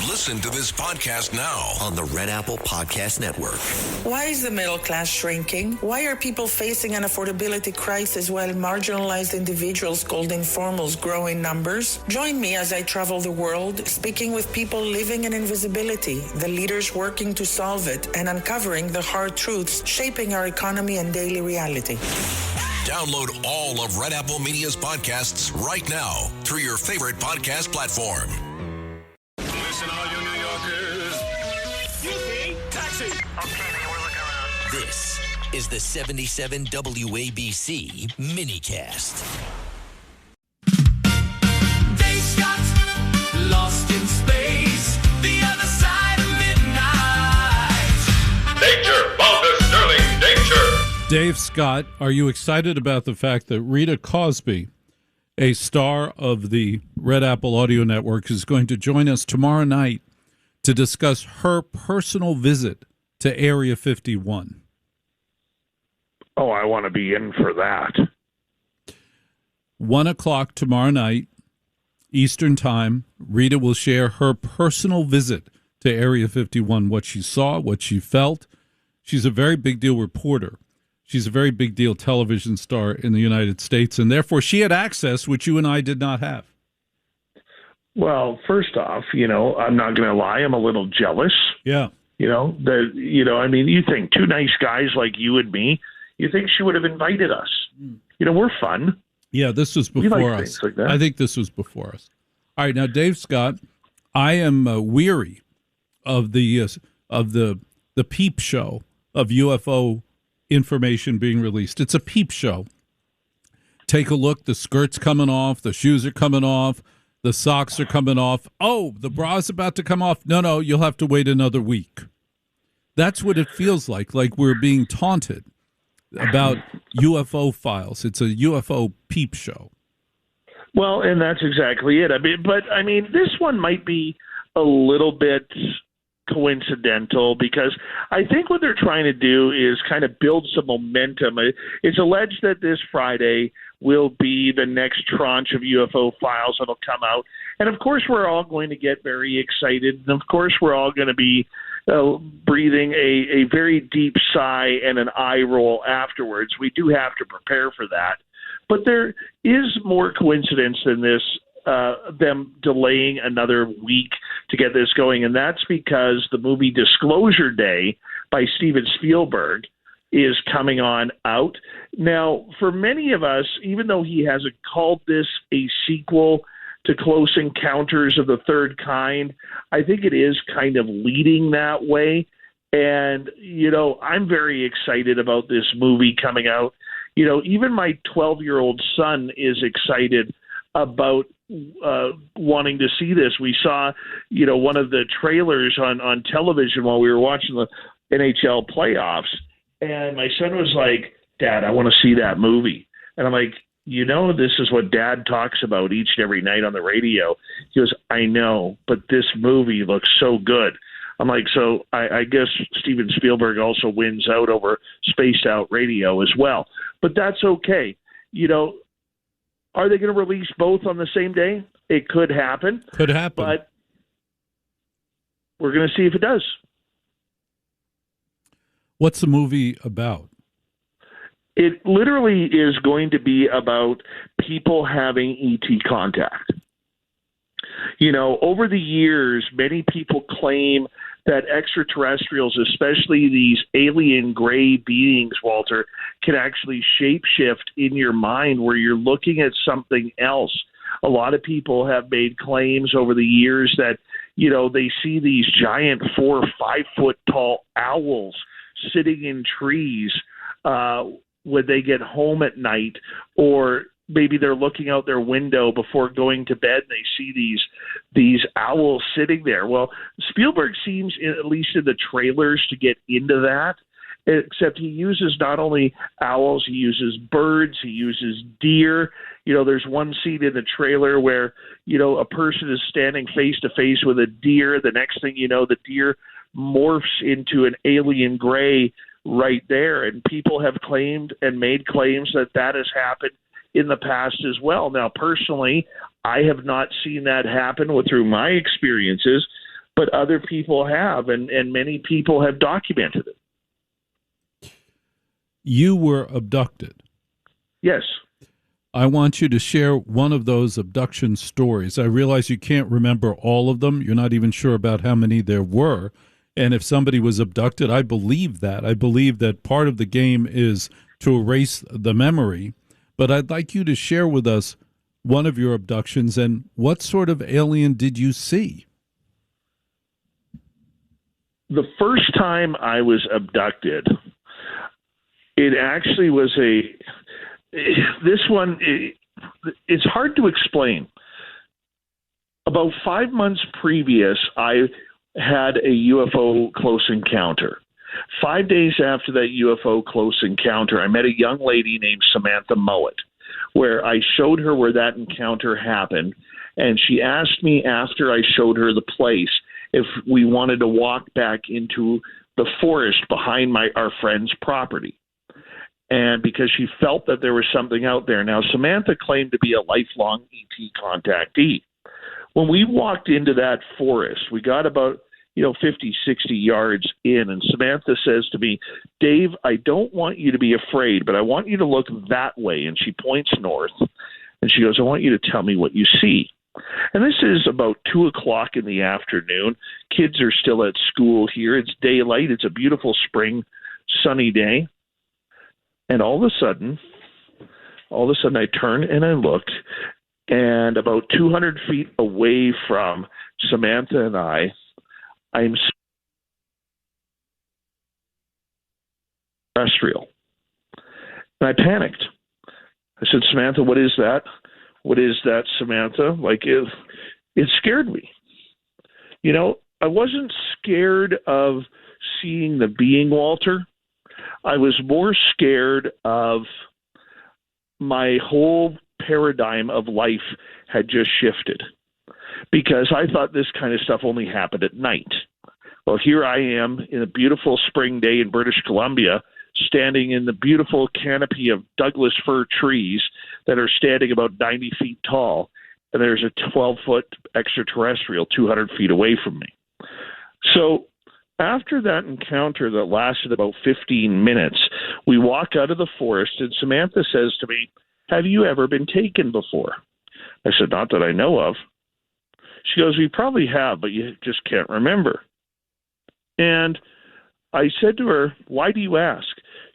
Listen to this podcast now on the Red Apple Podcast Network. Why is the middle class shrinking? Why are people facing an affordability crisis while marginalized individuals called informals grow in numbers? Join me as I travel the world, speaking with people living in invisibility, the leaders working to solve it, and uncovering the hard truths shaping our economy and daily reality. Download all of Red Apple Media's podcasts right now through your favorite podcast platform. Listen, all you New Yorkers. Excuse me, taxi. Okay, man, we're looking around. This is the 77 WABC minicast. Dave Scott, lost in space, the other side of midnight. Danger, Baltus Sterling, danger. Dave Scott, are you excited about the fact that Rita Cosby, a star of the Red Apple Audio Network, is going to join us tomorrow night to discuss her personal visit to Area 51? Oh, I want to be in for that. 1 o'clock tomorrow night, Eastern Time, Rita will share her personal visit to Area 51, what she saw, what she felt. She's a very big deal reporter. She's a very big deal television star in the United States, and therefore she had access, which you and I did not have. Well, first off, I'm not going to lie. I'm a little jealous. Yeah. I mean, you think two nice guys like you and me, you think she would have invited us. We're fun. Yeah, this was before us. Like that. I think this was before us. All right, now, Dave Scott, I am weary of the peep show of UFO information being released. It's a peep show. Take a look. The skirt's coming off. The shoes are coming off. The socks are coming off. Oh, the bra's about to come off. No, you'll have to wait another week. That's what it feels like we're being taunted about UFO files. It's a UFO peep show. Well, and that's exactly it. I mean, this one might be a little bit coincidental because I think what they're trying to do is kind of build some momentum. It's alleged that this Friday will be the next tranche of UFO files that'll come out. And of course, we're all going to get very excited. And of course, we're all going to be breathing a very deep sigh and an eye roll afterwards. We do have to prepare for that. But there is more coincidence than this, them delaying another week to get this going. And that's because the movie Disclosure Day by Steven Spielberg is coming on out. Now, for many of us, even though he hasn't called this a sequel to Close Encounters of the Third Kind, I think it is kind of leading that way. And, I'm very excited about this movie coming out. Even my 12-year-old son is excited about wanting to see this. We saw, one of the trailers on television while we were watching the NHL playoffs, and my son was like, "Dad, I want to see that movie." And I'm like, this is what Dad talks about each and every night on the radio. He goes, "I know, but this movie looks so good." I'm like, so I guess Steven Spielberg also wins out over spaced out radio as well. But that's okay. Are they going to release both on the same day? It could happen. Could happen. But we're going to see if it does. What's the movie about? It literally is going to be about people having ET contact. Over the years, many people claim that extraterrestrials, especially these alien gray beings, Walter, can actually shapeshift in your mind where you're looking at something else. A lot of people have made claims over the years that, they see these giant 4 or 5 foot tall owls sitting in trees when they get home at night, or maybe they're looking out their window before going to bed and they see these owls sitting there. Well, Spielberg seems, at least in the trailers, to get into that, except he uses not only owls, he uses birds, he uses deer. There's one scene in the trailer where, a person is standing face to face with a deer. The next thing you know, the deer morphs into an alien gray right there. And people have claimed and made claims that has happened in the past as well. Now, personally, I have not seen that happen through my experiences, but other people have, and many people have documented it. You were abducted. Yes. I want you to share one of those abduction stories. I realize you can't remember all of them. You're not even sure about how many there were. And if somebody was abducted, I believe that. I believe that part of the game is to erase the memory. But I'd like you to share with us one of your abductions and what sort of alien did you see? The first time I was abducted, it actually was it's hard to explain. About 5 months previous, I had a UFO close encounter. 5 days after that UFO close encounter, I met a young lady named Samantha Mowat, where I showed her where that encounter happened, and she asked me after I showed her the place if we wanted to walk back into the forest behind our friend's property. And because she felt that there was something out there. Now, Samantha claimed to be a lifelong ET contactee. When we walked into that forest, we got about 50, 60 yards in, and Samantha says to me, Dave, I don't want you to be afraid, but I want you to look that way. And she points north, and she goes, I want you to tell me what you see. And this is about 2 o'clock in the afternoon. Kids are still at school here. It's daylight. It's a beautiful spring, sunny day. And all of a sudden, I turn and I look, and about 200 feet away from Samantha and I'm terrestrial. And I panicked. I said, Samantha, what is that? What is that, Samantha? Like, it scared me. I wasn't scared of seeing the being, Walter. I was more scared of my whole paradigm of life had just shifted, because I thought this kind of stuff only happened at night. Well, here I am in a beautiful spring day in British Columbia, standing in the beautiful canopy of Douglas fir trees that are standing about 90 feet tall, and there's a 12-foot extraterrestrial 200 feet away from me. So after that encounter that lasted about 15 minutes, we walk out of the forest, and Samantha says to me, have you ever been taken before? I said, not that I know of. She goes, we probably have, but you just can't remember. And I said to her, why do you ask?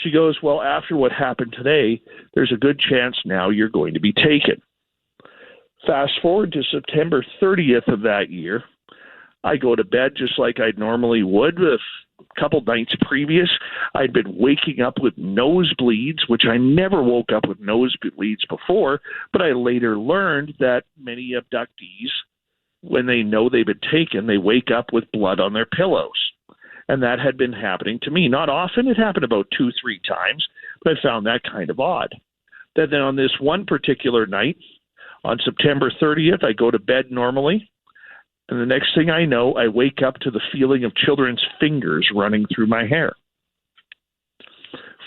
She goes, well, after what happened today, there's a good chance now you're going to be taken. Fast forward to September 30th of that year. I go to bed just like I normally would. A couple nights previous, I'd been waking up with nosebleeds, which I never woke up with nosebleeds before, but I later learned that many abductees, when they know they've been taken, they wake up with blood on their pillows. And that had been happening to me. Not often. It happened about 2-3 times, but I found that kind of odd. Then on this one particular night, on September 30th, I go to bed normally. And the next thing I know, I wake up to the feeling of children's fingers running through my hair.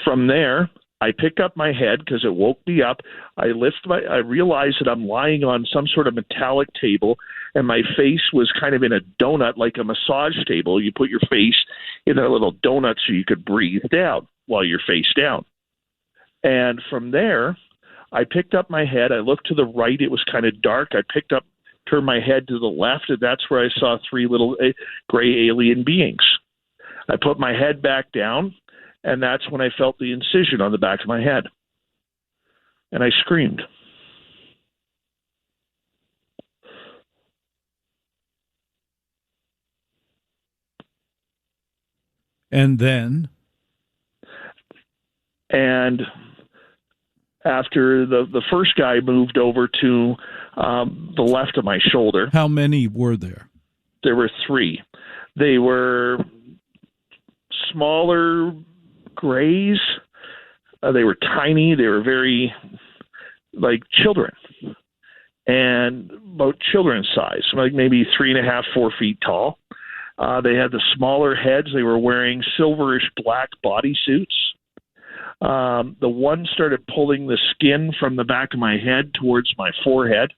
From there, I pick up my head because it woke me up. I realize that I'm lying on some sort of metallic table, and my face was kind of in a donut, like a massage table. You put your face in a little donut so you could breathe down while you're face down. And from there, I picked up my head. I looked to the right. It was kind of dark. I turned my head to the left, and that's where I saw 3 little gray alien beings. I put my head back down, and that's when I felt the incision on the back of my head. And I screamed. And then? And after the first guy moved over to the left of my shoulder. How many were there? There were 3. They were smaller grays. They were tiny. They were very like children, and about children's size, like maybe 3.5, 4 feet tall. They had the smaller heads. They were wearing silverish black bodysuits. The one started pulling the skin from the back of my head towards my forehead.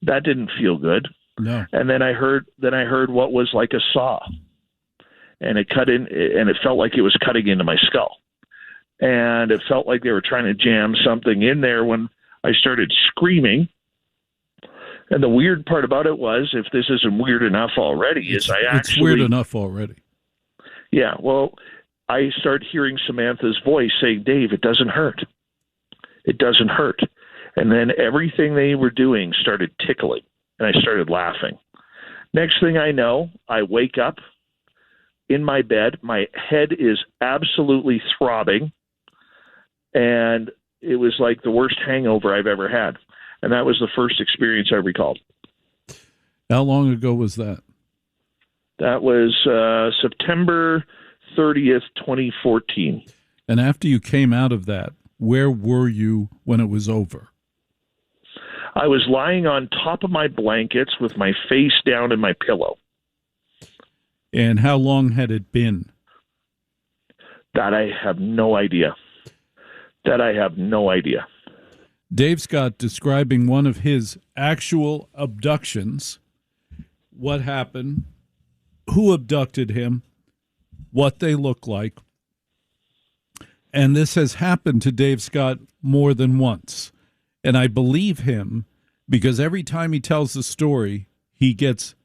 That didn't feel good. No. And then I heard what was like a saw, and it cut in, and it felt like it was cutting into my skull, and it felt like they were trying to jam something in there when I started screaming. And the weird part about it was, if this isn't weird enough already, it's weird enough already. Yeah, well, I start hearing Samantha's voice saying, "Dave, it doesn't hurt. It doesn't hurt." And then everything they were doing started tickling, and I started laughing. Next thing I know, I wake up in my bed. My head is absolutely throbbing, and it was like the worst hangover I've ever had. And that was the first experience I recalled. How long ago was that? That was September 30th, 2014. And after you came out of that, where were you when it was over? I was lying on top of my blankets with my face down in my pillow. And how long had it been? That I have no idea. Dave Scott describing one of his actual abductions. What happened? Who abducted him? What they look like. And this has happened to Dave Scott more than once. And I believe him because every time he tells the story, he gets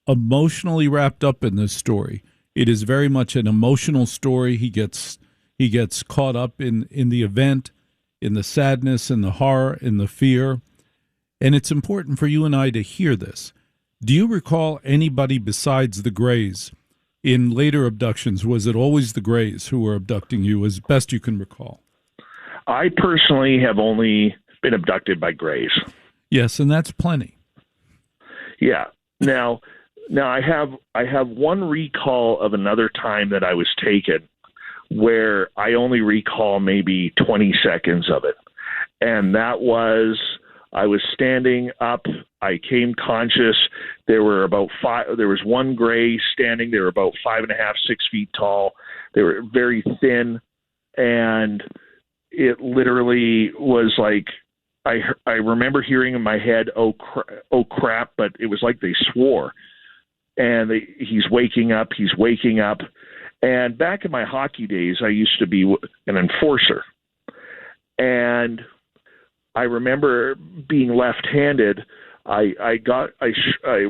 emotionally wrapped up in this story. It is very much an emotional story. He gets caught up in the event, in the sadness, in the horror, in the fear. And it's important for you and I to hear this. Do you recall anybody besides the Greys in later abductions? Was it always the Greys who were abducting you, as best you can recall? I personally have only been abducted by Greys. Yes, and that's plenty. Yeah. Now I have one recall of another time that I was taken where I only recall maybe 20 seconds of it. And that was, I was standing up, I came conscious. There was one Gray standing. They were about 5.5, 6 feet tall. They were very thin. And it literally was like, I remember hearing in my head, oh crap, but it was like they swore. And he's waking up. And back in my hockey days, I used to be an enforcer. And I remember being left-handed. I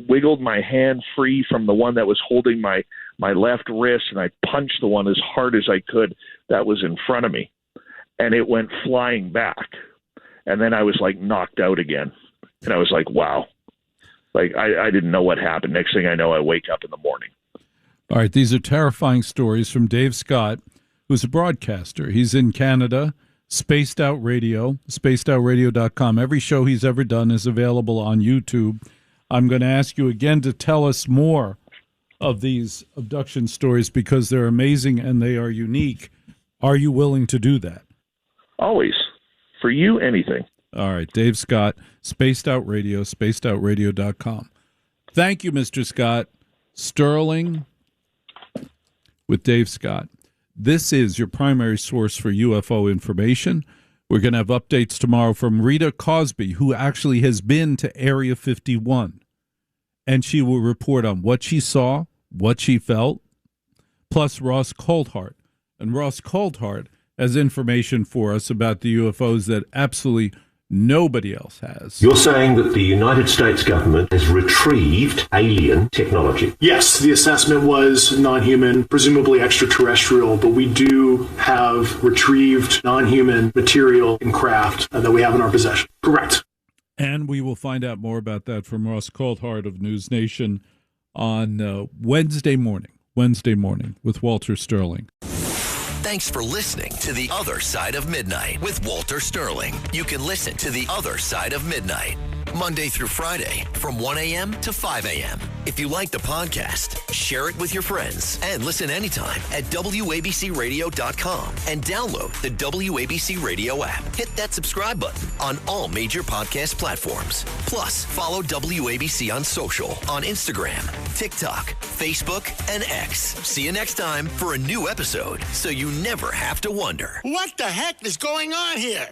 wiggled my hand free from the one that was holding my left wrist, and I punched the one as hard as I could that was in front of me. And it went flying back. And then I was like knocked out again. And I was like, wow. Like I didn't know what happened. Next thing I know, I wake up in the morning. All right, these are terrifying stories from Dave Scott, who's a broadcaster. He's in Canada, Spaced Out Radio, spacedoutradio.com. Every show he's ever done is available on YouTube. I'm going to ask you again to tell us more of these abduction stories because they're amazing and they are unique. Are you willing to do that? Always. For you, anything. All right, Dave Scott, Spaced Out Radio, spacedoutradio.com. Thank you, Mr. Scott. Sterling with Dave Scott. This is your primary source for UFO information. We're going to have updates tomorrow from Rita Cosby, who actually has been to Area 51. And she will report on what she saw, what she felt, plus Ross Coulthart. And Ross Coulthart has information for us about the UFOs that absolutely nobody else has. You're saying that the United States government has retrieved alien technology? Yes, the assessment was non-human, presumably extraterrestrial, but we do have retrieved non-human material and craft that we have in our possession. Correct. And we will find out more about that from Ross Coulthart of News Nation on Wednesday morning with Walter Sterling. Thanks for listening to The Other Side of Midnight with Walter Sterling. You can listen to The Other Side of Midnight Monday through Friday from 1 a.m. to 5 a.m. If you like the podcast, share it with your friends and listen anytime at WABCRadio.com and download the WABC Radio app. Hit that subscribe button on all major podcast platforms. Plus, follow WABC on social on Instagram, TikTok, Facebook, and X. See you next time for a new episode so you never have to wonder. What the heck is going on here?